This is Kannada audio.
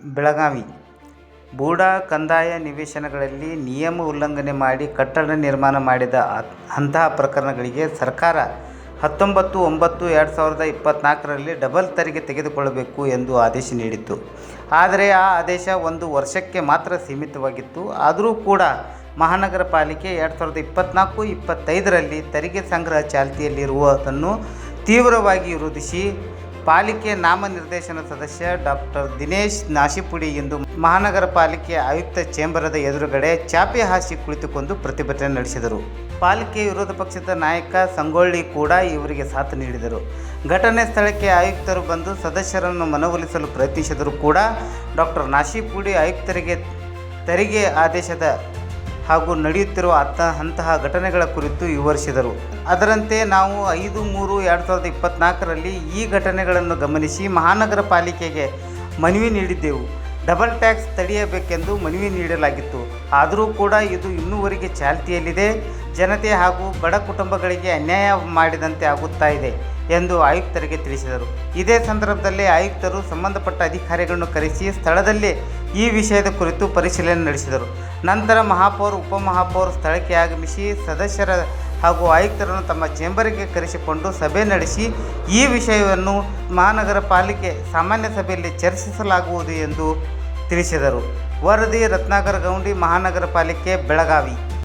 ಬೆಳಗಾವಿ ಬೂಡಾ ಕಂದಾಯ ನಿವೇಶನಗಳಲ್ಲಿ ನಿಯಮ ಉಲ್ಲಂಘನೆ ಮಾಡಿ ಕಟ್ಟಡ ನಿರ್ಮಾಣ ಮಾಡಿದ ಅಂತಹ ಪ್ರಕರಣಗಳಿಗೆ ಸರ್ಕಾರ 19/9/2024ರಲ್ಲಿ ಡಬಲ್ ತೆರಿಗೆ ತೆಗೆದುಕೊಳ್ಳಬೇಕು ಎಂದು ಆದೇಶ ನೀಡಿತ್ತು. ಆದರೆ ಆ ಆದೇಶ 1 ವರ್ಷಕ್ಕೆ ಮಾತ್ರ ಸೀಮಿತವಾಗಿತ್ತು. ಆದರೂ ಕೂಡ ಮಹಾನಗರ ಪಾಲಿಕೆ 2024-25ರಲ್ಲಿ ತೆರಿಗೆ ಸಂಗ್ರಹ ಚಾಲ್ತಿಯಲ್ಲಿರುವುದನ್ನು ತೀವ್ರವಾಗಿ ವಿರೋಧಿಸಿ ಪಾಲಿಕೆ ನಾಮನಿರ್ದೇಶನ ಸದಸ್ಯ ಡಾಕ್ಟರ್ ದಿನೇಶ್ ನಾಶಿಪುಡಿ ಇಂದು ಮಹಾನಗರ ಪಾಲಿಕೆ ಆಯುಕ್ತ ಚೇಂಬರದ ಎದುರುಗಡೆ ಚಾಪೆ ಹಾಸಿ ಕುಳಿತುಕೊಂಡು ಪ್ರತಿಭಟನೆ ನಡೆಸಿದರು. ಪಾಲಿಕೆ ವಿರೋಧ ಪಕ್ಷದ ನಾಯಕ ಸಂಗೊಳ್ಳಿ ಕೂಡ ಇವರಿಗೆ ಸಾಥ್ ನೀಡಿದರು. ಘಟನೆ ಸ್ಥಳಕ್ಕೆ ಆಯುಕ್ತರು ಬಂದು ಸದಸ್ಯರನ್ನು ಮನವೊಲಿಸಲು ಪ್ರಯತ್ನಿಸಿದರೂ ಕೂಡ ಡಾಕ್ಟರ್ ನಾಶಿಪುಡಿ ಆಯುಕ್ತರಿಗೆ ತೆರಿಗೆ ಆದೇಶದ ಹಾಗೂ ನಡೆಯುತ್ತಿರುವ ಅಂತಹ ಘಟನೆಗಳ ಕುರಿತು ವಿವರಿಸಿದರು. ಅದರಂತೆ ನಾವು 5/3/2024ರಲ್ಲಿ ಈ ಘಟನೆಗಳನ್ನು ಗಮನಿಸಿ ಮಹಾನಗರ ಪಾಲಿಕೆಗೆ ಮನವಿ ನೀಡಿದ್ದೆವು. ಡಬಲ್ ಟ್ಯಾಕ್ಸ್ ತಡೆಯಬೇಕೆಂದು ಮನವಿ ನೀಡಲಾಗಿತ್ತು. ಆದರೂ ಕೂಡ ಇದು ಇನ್ನೂವರೆಗೆ ಚಾಲ್ತಿಯಲ್ಲಿದೆ. ಜನತೆ ಹಾಗೂ ಬಡ ಕುಟುಂಬಗಳಿಗೆ ಅನ್ಯಾಯ ಮಾಡಿದಂತೆ ಆಗುತ್ತಾ ಇದೆ ಎಂದು ಆಯುಕ್ತರಿಗೆ ತಿಳಿಸಿದರು. ಇದೇ ಸಂದರ್ಭದಲ್ಲಿ ಆಯುಕ್ತರು ಸಂಬಂಧಪಟ್ಟ ಅಧಿಕಾರಿಗಳನ್ನು ಕರೆಸಿ ಸ್ಥಳದಲ್ಲೇ ಈ ವಿಷಯದ ಕುರಿತು ಪರಿಶೀಲನೆ ನಡೆಸಿದರು. ನಂತರ ಮಹಾಪೌರ್, ಉಪಮಹಾಪೌರ್ ಸ್ಥಳಕ್ಕೆ ಆಗಮಿಸಿ ಸದಸ್ಯರ ಹಾಗೂ ಆಯುಕ್ತರನ್ನು ತಮ್ಮ ಚೇಂಬರ್ಗೆ ಕರೆಸಿಕೊಂಡು ಸಭೆ ನಡೆಸಿ ಈ ವಿಷಯವನ್ನು ಮಹಾನಗರ ಪಾಲಿಕೆ ಸಾಮಾನ್ಯ ಸಭೆಯಲ್ಲಿ ಚರ್ಚಿಸಲಾಗುವುದು ಎಂದು ತಿಳಿಸಿದರು. ವರದಿ ರತ್ನಾಕರ ಗೌಂಡಿ, ಮಹಾನಗರ ಪಾಲಿಕೆ, ಬೆಳಗಾವಿ.